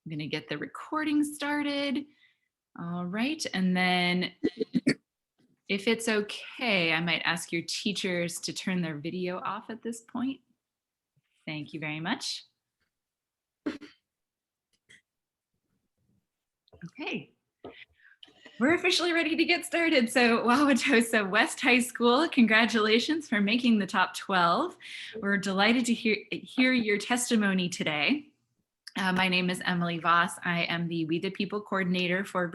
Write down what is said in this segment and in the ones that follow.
I'm going to get the recording started. All right. And then if it's okay, I might ask your teachers to turn their video off at this point. Thank you very much. Okay. We're officially ready to get started. So Wauwatosa West High School, congratulations for making the top 12. We're delighted to hear your testimony today. My name is Emily Voss. I am the We the People coordinator for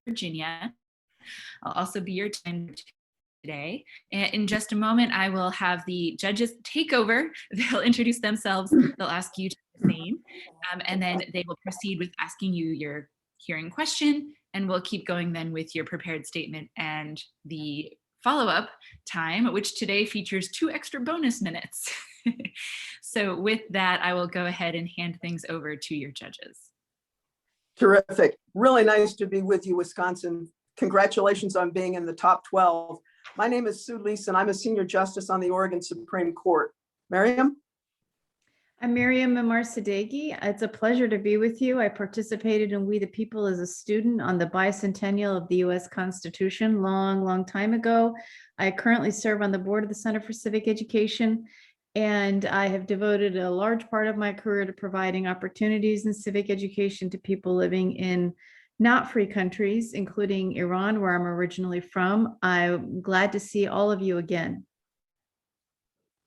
Virginia. I'll also be your time today. In just a moment, I will have the judges take over. They'll introduce themselves. They'll ask you the name, and then they will proceed with asking you your hearing question, and we'll keep going then with your prepared statement and the follow-up time, which today features 2 extra bonus minutes. So with that, I will go ahead and hand things over to your judges. Terrific. Really nice to be with you, Wisconsin. Congratulations on being in the top 12. My name is Sue Leeson. I'm a senior justice on the Oregon Supreme Court. Miriam? I'm Miriam Mamar-Sadeghi. It's a pleasure to be with you. I participated in We the People as a student on the bicentennial of the U.S. Constitution long time ago. I currently serve on the board of the Center for Civic Education, and I have devoted a large part of my career to providing opportunities in civic education to people living in not free countries, including Iran, where I'm originally from. I'm glad to see all of you again.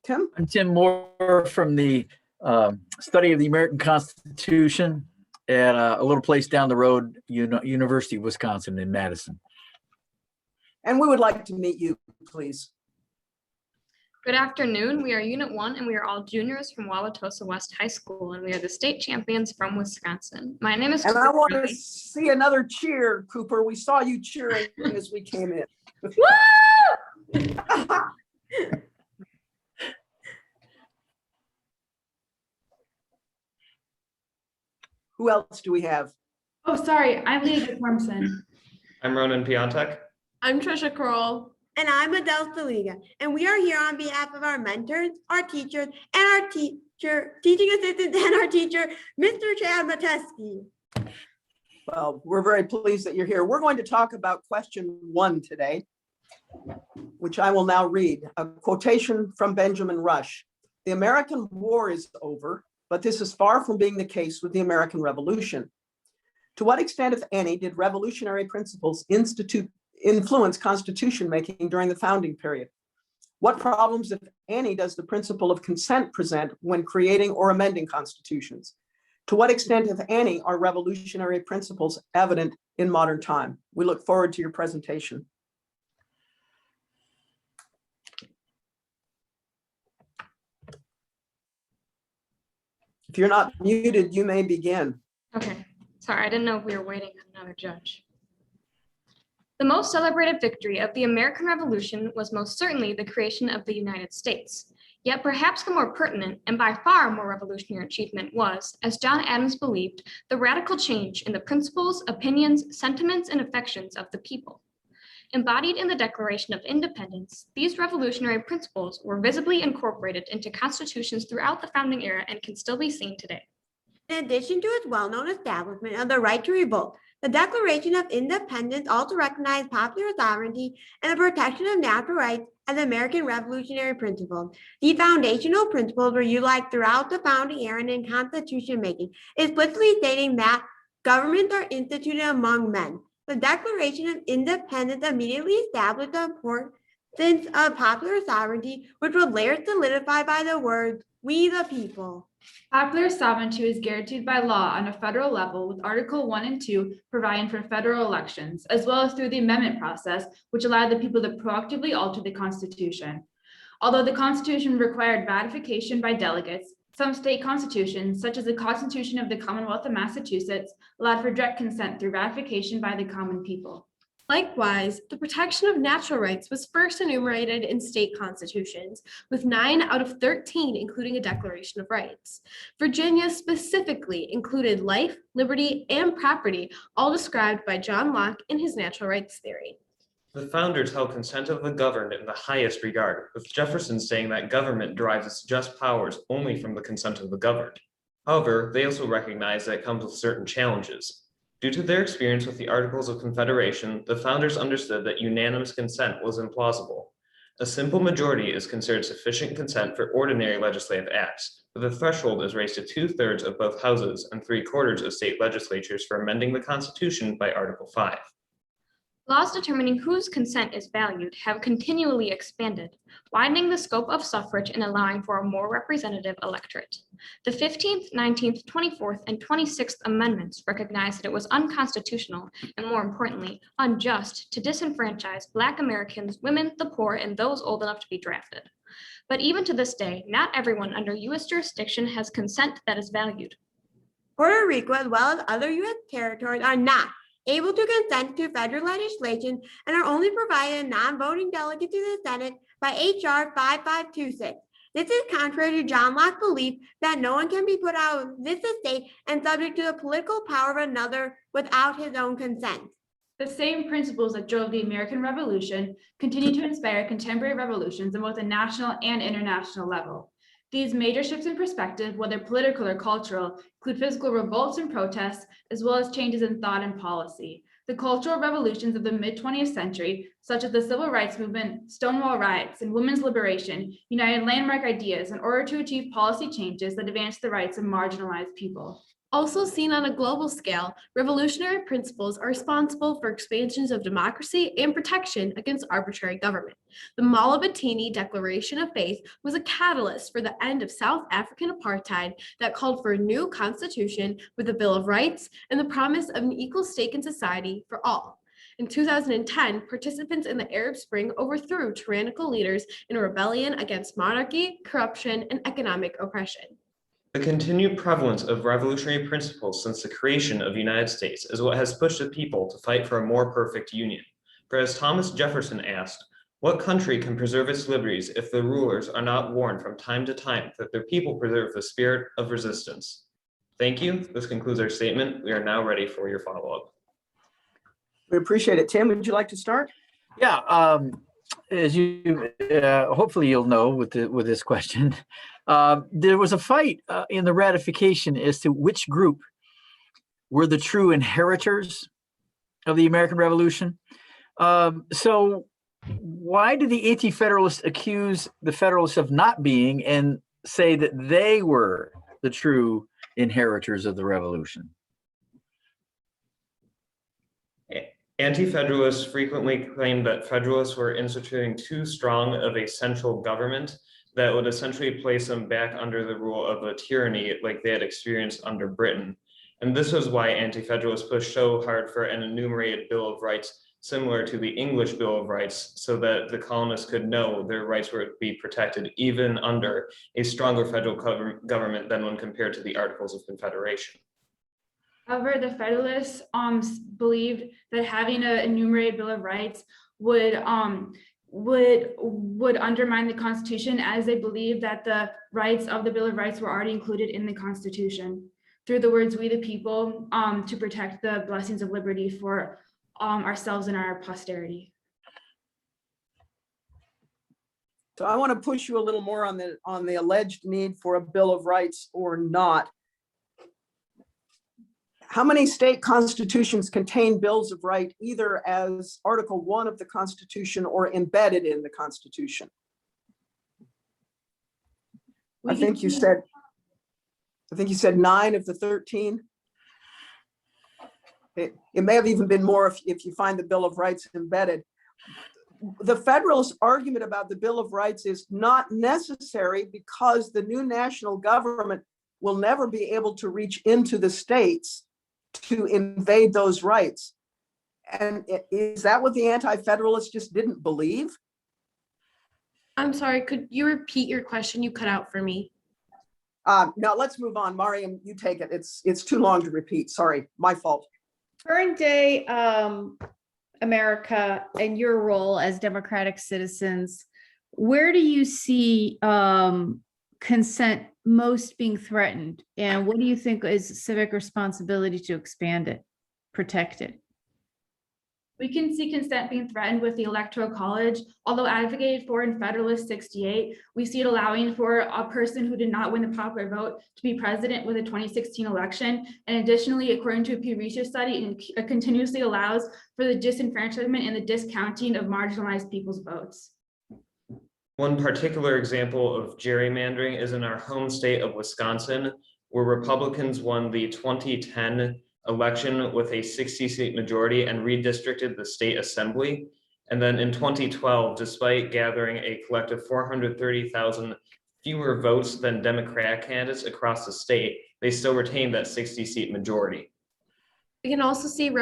Tim? I'm Tim Moore from the study of the American Constitution at a little place down the road, University of Wisconsin in Madison. And we would like to meet you, please. Good afternoon. We are Unit 1 and we are all juniors from Wauwatosa West High School, and we are the state champions from Wisconsin. My name is And I want to see another cheer, Cooper. We saw you cheering as we came in. Woo! Who else do we have? Oh, sorry. I'm Leah Thompson. I'm Ronan Piontek. I'm Trisha Kroll. And I'm Adele Saliga. And we are here on behalf of our mentors, our teachers, and our teaching assistants, and our teacher, Mr. Chad Matesky. Well, we're very pleased that you're here. We're going to talk about question 1 today, which I will now read. A quotation from Benjamin Rush. The American War is over, but this is far from being the case with the American Revolution. To what extent, if any, did revolutionary principles influence constitution making during the founding period? What problems, if any, does the principle of consent present when creating or amending constitutions? To what extent, if any, are revolutionary principles evident in modern time? We look forward to your presentation. If you're not muted, you may begin. Okay, sorry, I didn't know if we were waiting on another judge. The most celebrated victory of the American Revolution was most certainly the creation of the United States. Yet perhaps the more pertinent and by far more revolutionary achievement was, as John Adams believed, the radical change in the principles, opinions, sentiments, and affections of the people. Embodied in the Declaration of Independence, these revolutionary principles were visibly incorporated into constitutions throughout the founding era and can still be seen today. In addition to its well-known establishment of the right to revolt, the Declaration of Independence also recognized popular sovereignty and the protection of natural rights as an American revolutionary principle. These foundational principles were utilized throughout the founding era and in constitution making, explicitly stating that governments are instituted among men. The Declaration of Independence immediately established the importance of popular sovereignty, which was later solidified by the words, "We the people." Popular sovereignty is guaranteed by law on a federal level, with Article 1 and 2 providing for federal elections, as well as through the amendment process, which allowed the people to proactively alter the Constitution. Although the Constitution required ratification by delegates, some state constitutions, such as the Constitution of the Commonwealth of Massachusetts, allowed for direct consent through ratification by the common people. Likewise, the protection of natural rights was first enumerated in state constitutions, with 9 out of 13 including a Declaration of Rights. Virginia specifically included life, liberty, and property, all described by John Locke in his natural rights theory. The founders held consent of the governed in the highest regard, with Jefferson saying that government derives its just powers only from the consent of the governed. However, they also recognize that it comes with certain challenges. Due to their experience with the Articles of Confederation, the founders understood that unanimous consent was implausible. A simple majority is considered sufficient consent for ordinary legislative acts, but the threshold is raised to 2/3 of both houses and 3/4 of state legislatures for amending the Constitution by Article 5. Laws determining whose consent is valued have continually expanded, widening the scope of suffrage and allowing for a more representative electorate. The 15th, 19th, 24th, and 26th Amendments recognized that it was unconstitutional and, more importantly, unjust to disenfranchise Black Americans, women, the poor, and those old enough to be drafted. But even to this day, not everyone under U.S. jurisdiction has consent that is valued. Puerto Rico, as well as other U.S. territories, are not able to consent to federal legislation and are only provided a non-voting delegate to the Senate by H.R. 5526. This is contrary to John Locke's belief that no one can be put out of this estate and subject to the political power of another without his own consent. The same principles that drove the American Revolution continue to inspire contemporary revolutions on both a national and international level. These major shifts in perspective, whether political or cultural, include physical revolts and protests, as well as changes in thought and policy. The cultural revolutions of the mid-20th century, such as the Civil Rights Movement, Stonewall Riots, and women's liberation, united landmark ideas in order to achieve policy changes that advance the rights of marginalized people. Also seen on a global scale, revolutionary principles are responsible for expansions of democracy and protection against arbitrary government. The Malabatini Declaration of Faith was a catalyst for the end of South African apartheid that called for a new constitution with a Bill of Rights and the promise of an equal stake in society for all. In 2010, participants in the Arab Spring overthrew tyrannical leaders in a rebellion against monarchy, corruption, and economic oppression. The continued prevalence of revolutionary principles since the creation of the United States is what has pushed the people to fight for a more perfect union. For as Thomas Jefferson asked, what country can preserve its liberties if the rulers are not warned from time to time that their people preserve the spirit of resistance? Thank you. This concludes our statement. We are now ready for your follow-up. We appreciate it. Tim, would you like to start? Yeah, as you hopefully you'll know with this question, there was a fight in the ratification as to which group were the true inheritors of the American Revolution. So why did the Anti-Federalists accuse the Federalists of not being and say that they were the true inheritors of the Revolution? Anti-Federalists frequently claimed that Federalists were instituting too strong of a central government that would essentially place them back under the rule of a tyranny like they had experienced under Britain. And this was why Anti-Federalists pushed so hard for an enumerated Bill of Rights similar to the English Bill of Rights, so that the colonists could know their rights would be protected even under a stronger federal government than when compared to the Articles of Confederation. However, the Federalists believed that having an enumerated Bill of Rights would undermine the Constitution, as they believed that the rights of the Bill of Rights were already included in the Constitution through the words "we the people" to protect the blessings of liberty for ourselves and our posterity. So I want to push you a little more on the alleged need for a Bill of Rights or not. How many state constitutions contain bills of right either as Article 1 of the Constitution or embedded in the Constitution? I think you said 9 of the 13. It may have even been more if you find the Bill of Rights embedded. The Federalist argument about the Bill of Rights is not necessary because the new national government will never be able to reach into the states to invade those rights. And is that what the Anti-Federalists just didn't believe? I'm sorry, could you repeat your question? You cut out for me. No, let's move on. Mariam, you take it. It's too long to repeat. Sorry, my fault. Current day America and your role as democratic citizens, where do you see consent most being threatened? And what do you think is civic responsibility to expand it, protect it? We can see consent being threatened with the Electoral College. Although advocated for in Federalist 68, we see it allowing for a person who did not win the popular vote to be president with the 2016 election. And additionally, according to a Pew Research study, it continuously allows for the disenfranchisement and the discounting of marginalized people's votes. One particular example of gerrymandering is in our home state of Wisconsin, where Republicans won the 2010 election with a 60-seat majority and redistricted the state assembly. And then in 2012, despite gathering a collective 430,000 fewer votes than Democratic candidates across the state, they still retained that 60-seat majority. We can also see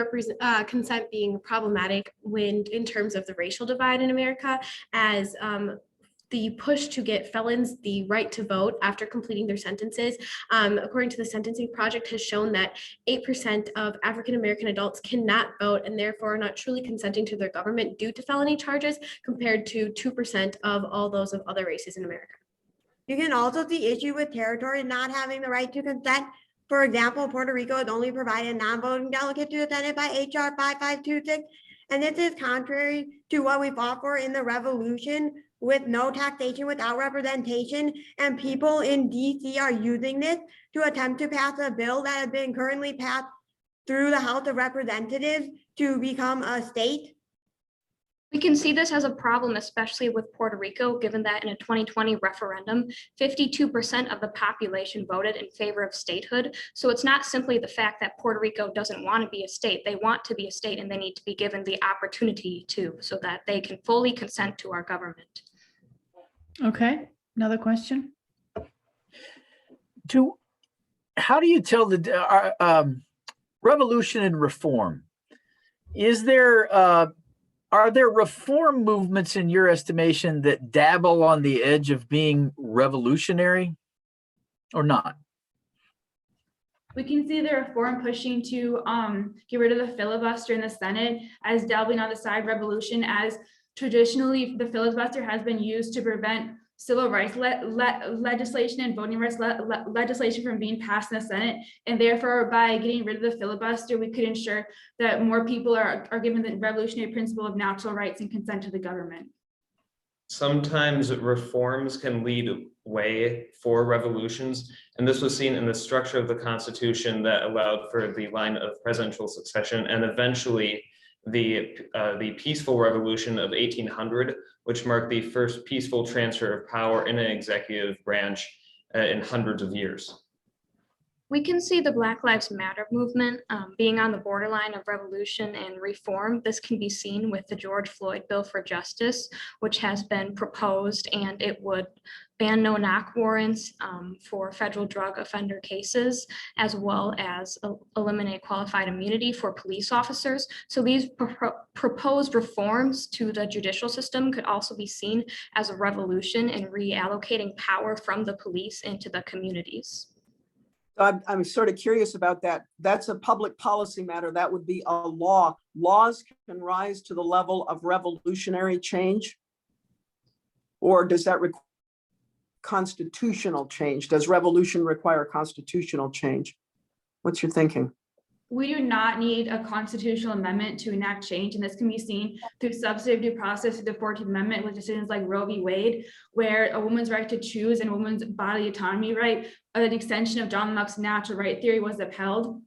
consent being problematic in terms of the racial divide in America, as the push to get felons the right to vote after completing their sentences. According to the Sentencing Project, has shown that 8% of African-American adults cannot vote and therefore are not truly consenting to their government due to felony charges, compared to 2% of all those of other races in America. You can also see issue with territories not having the right to consent. For example, Puerto Rico is only provided non-voting delegate to the Senate by HR 5526. And this is contrary to what we fought for in the revolution, with no taxation without representation. And people in DC are using this to attempt to pass a bill that has been currently passed through the House of Representatives to become a state. We can see this as a problem, especially with Puerto Rico, given that in a 2020 referendum, 52% of the population voted in favor of statehood. So it's not simply the fact that Puerto Rico doesn't want to be a state. They want to be a state and they need to be given the opportunity to, so that they can fully consent to our government. Okay, another question? How do you tell the revolution and reform? Are there reform movements in your estimation that dabble on the edge of being revolutionary or not? We can see the reform pushing to get rid of the filibuster in the Senate as dabbling on the side revolution, as traditionally the filibuster has been used to prevent civil rights legislation and voting rights legislation from being passed in the Senate. And therefore, by getting rid of the filibuster, we could ensure that more people are given the revolutionary principle of natural rights and consent to the government. Sometimes reforms can lead way for revolutions, and this was seen in the structure of the Constitution that allowed for the line of presidential succession, and eventually the peaceful revolution of 1800, which marked the first peaceful transfer of power in an executive branch in hundreds of years. We can see the Black Lives Matter movement being on the borderline of revolution and reform. This can be seen with the George Floyd Bill for Justice, which has been proposed, and it would ban no-knock warrants for federal drug offender cases, as well as eliminate qualified immunity for police officers. So these proposed reforms to the judicial system could also be seen as a revolution in reallocating power from the police into the communities. I'm sort of curious about that. That's a public policy matter. That would be a law. Laws can rise to the level of revolutionary change? Or does that require constitutional change? Does revolution require constitutional change? What's your thinking? We do not need a constitutional amendment to enact change, and this can be seen through substantive due process through the 14th Amendment with decisions like Roe v. Wade, where a woman's right to choose and a woman's bodily autonomy right, an extension of John Locke's natural right theory, was upheld.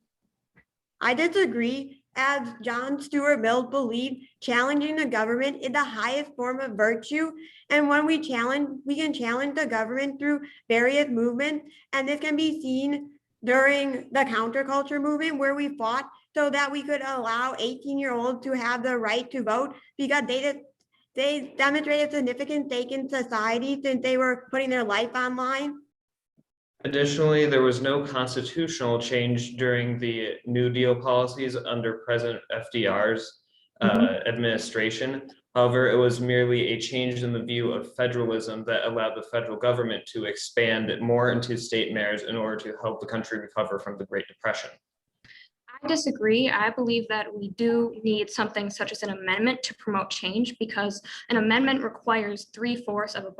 I disagree, as John Stuart Mill believed challenging the government is the highest form of virtue. And when we can challenge the government through various movements, and this can be seen during the counterculture movement, where we fought so that we could allow 18-year-olds to have the right to vote, because they demonstrated significant stake in society since they were putting their life on line. Additionally, there was no constitutional change during the New Deal policies under President FDR's administration. However, it was merely a change in the view of federalism that allowed the federal government to expand more into state mayors in order to help the country recover from the Great Depression. I disagree. I believe that we do need something such as an amendment to promote change, because an amendment requires 3/4 of a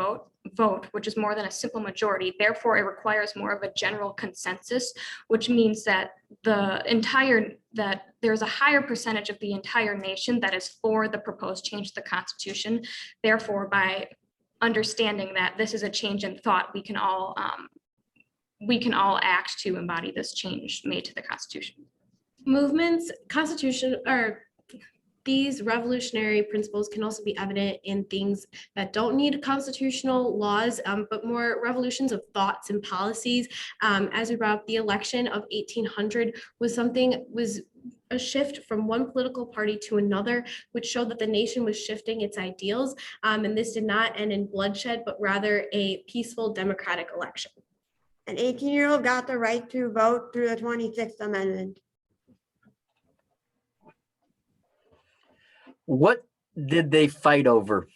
vote, which is more than a simple majority. Therefore, it requires more of a general consensus, which means that there's a higher percentage of the entire nation that is for the proposed change to the Constitution. Therefore, by understanding that this is a change in thought, we can all act to embody this change made to the Constitution. Movements, constitution, or these revolutionary principles can also be evident in things that don't need constitutional laws, but more revolutions of thoughts and policies. As we brought up, the election of 1800 was a shift from one political party to another, which showed that the nation was shifting its ideals. And this did not end in bloodshed, but rather a peaceful democratic election. An 18-year-old got the right to vote through the 26th Amendment. What did they fight over?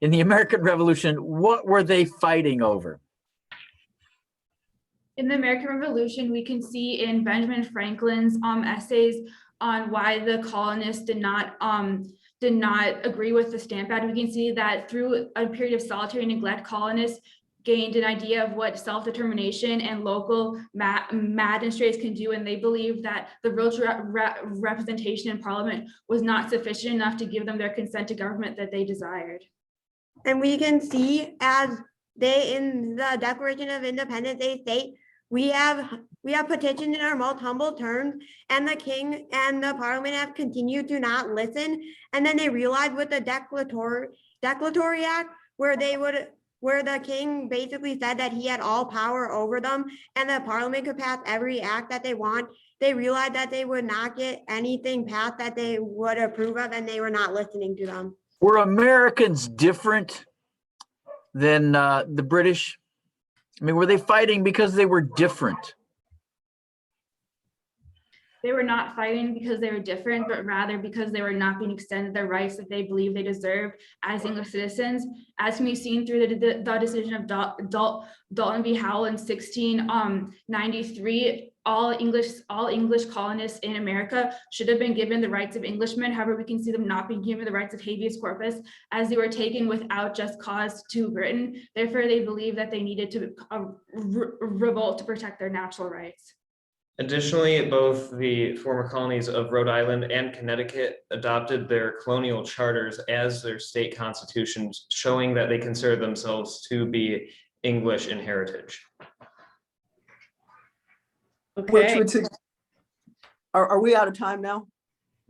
In the American Revolution, what were they fighting over? In the American Revolution, we can see in Benjamin Franklin's essays on why the colonists did not agree with the Stamp Act. We can see that through a period of solitary neglect, colonists gained an idea of what self-determination and local magistrates can do, and they believed that the representation in Parliament was not sufficient enough to give them their consent to government that they desired. And we can see, as they in the Declaration of Independence, they state, we have petitioned in our most humble terms, and the king and the parliament have continued to not listen. And then they realized with the Declaratory Act, where the king basically said that he had all power over them and the parliament could pass every act that they want, they realized that they would not get anything passed that they would approve of, and they were not listening to them. Were Americans different than the British? I mean, were they fighting because they were different? They were not fighting because they were different, but rather because they were not being extended the rights that they believe they deserve as English citizens. As can be seen through the decision of Dalton v. Howell in 1693, all English colonists in America should have been given the rights of Englishmen. However, we can see them not being given the rights of habeas corpus, as they were taken without just cause to Britain. Therefore, they believe that they needed to revolt to protect their natural rights. Additionally, both the former colonies of Rhode Island and Connecticut adopted their colonial charters as their state constitutions, showing that they consider themselves to be English in heritage. Which Okay, would, are we out of time now?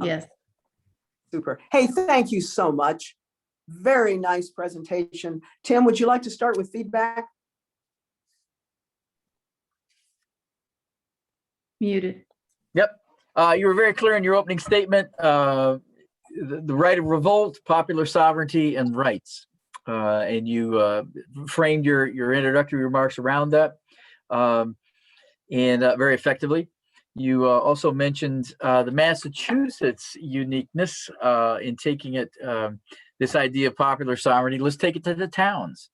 yes. Super. Hey, thank you so much. Very nice presentation. Tim, would you like to start with feedback? Muted. Yep. You were very clear in your opening statement. The right of revolt, popular sovereignty, and rights. And you framed your introductory remarks around that and very effectively. You also mentioned the Massachusetts uniqueness in taking it, this idea of popular sovereignty. Let's take it to the towns.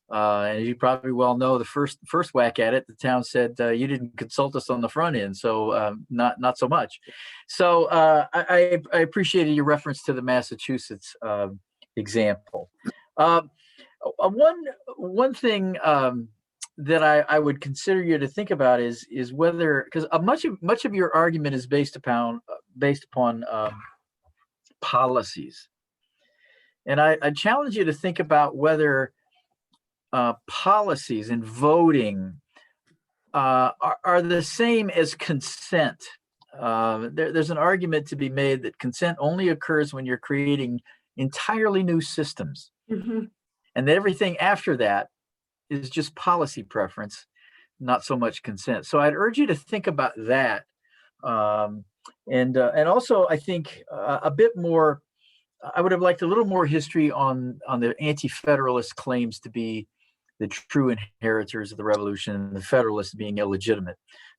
And as you probably well know, the first whack at it, the town said, you didn't consult us on the front end, so not so much. So I appreciated your reference to the Massachusetts example. One thing that I would consider you to think about is whether, because much of your argument is based upon policies, and I challenge you to think about whether policies and voting are the same as consent. There's an argument to be made that consent only occurs when you're creating entirely new systems, and that everything after that is just policy preference, not so much consent. So I'd urge you to think about that, and also I think a bit more. I would have liked a little more history on the anti-federalist claims to be the true inheritors of the revolution, and the Federalists being illegitimate.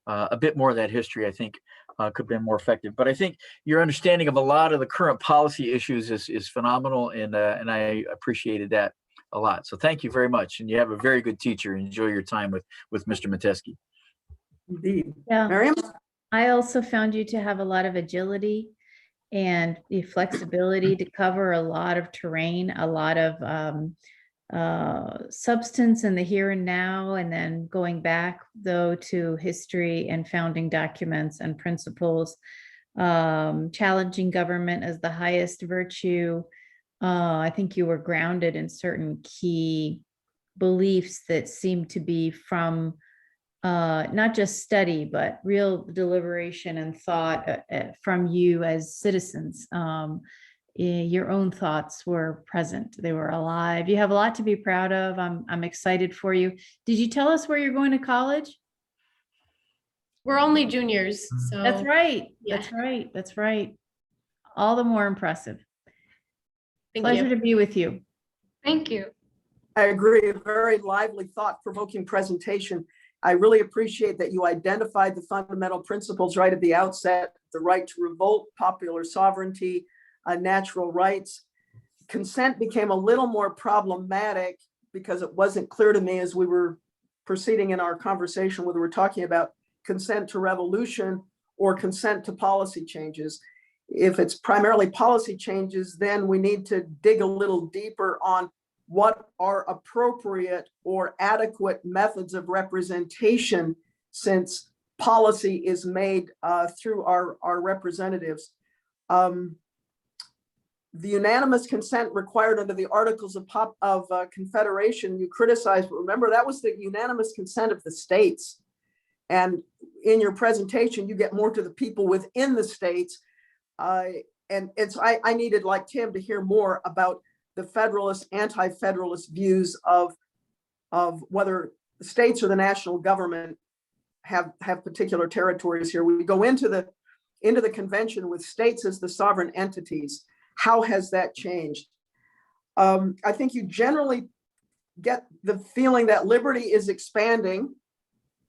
A bit more of that history, I think, could have been more effective. But I think your understanding of a lot of the current policy issues is phenomenal, and I appreciated that a lot. So thank you very much, and you have a very good teacher. Enjoy your time with Mr. Metesky. Indeed. Yeah. Miriam? I also found you to have a lot of agility and the flexibility to cover a lot of terrain, a lot of substance in the here and now, and then going back though to history and founding documents and principles, challenging government as the highest virtue. I think you were grounded in certain key beliefs that seem to be from not just study, but real deliberation and thought from you as citizens. Your own thoughts were present. They were alive. You have a lot to be proud of. I'm excited for you. Did you tell us where you're going to college? We're only juniors, so. That's right. yeah. That's right. That's right. All the more impressive. Thank Pleasure you. to be with you. Thank you. I agree. A very lively, thought-provoking presentation. I really appreciate that you identified the fundamental principles right at the outset: the right to revolt, popular sovereignty, natural rights. Consent became a little more problematic because it wasn't clear to me as we were proceeding in our conversation whether we're talking about consent to revolution or consent to policy changes. If it's primarily policy changes, then we need to dig a little deeper on what are appropriate or adequate methods of representation, since policy is made through our representatives. The unanimous consent required under the Articles of Confederation, you criticized, but remember that was the unanimous consent of the states. And in your presentation, you get more to the people within the states. And I needed, like Tim, to hear more about the federalist, anti-federalist views of whether the states or the national government have particular territories here. We go into the convention with states as the sovereign entities. How has that changed? I think you generally get the feeling that liberty is expanding,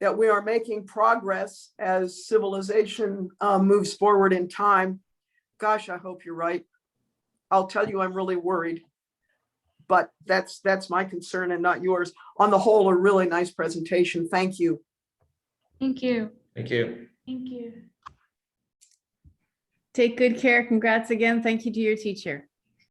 that we are making progress as civilization moves forward in time. Gosh, I hope you're right. I'll tell you, I'm really worried, but that's my concern and not yours. On the whole, a really nice presentation. Thank you. Thank you. Thank you. Thank you. Take good care. Congrats again. Thank you to your teacher.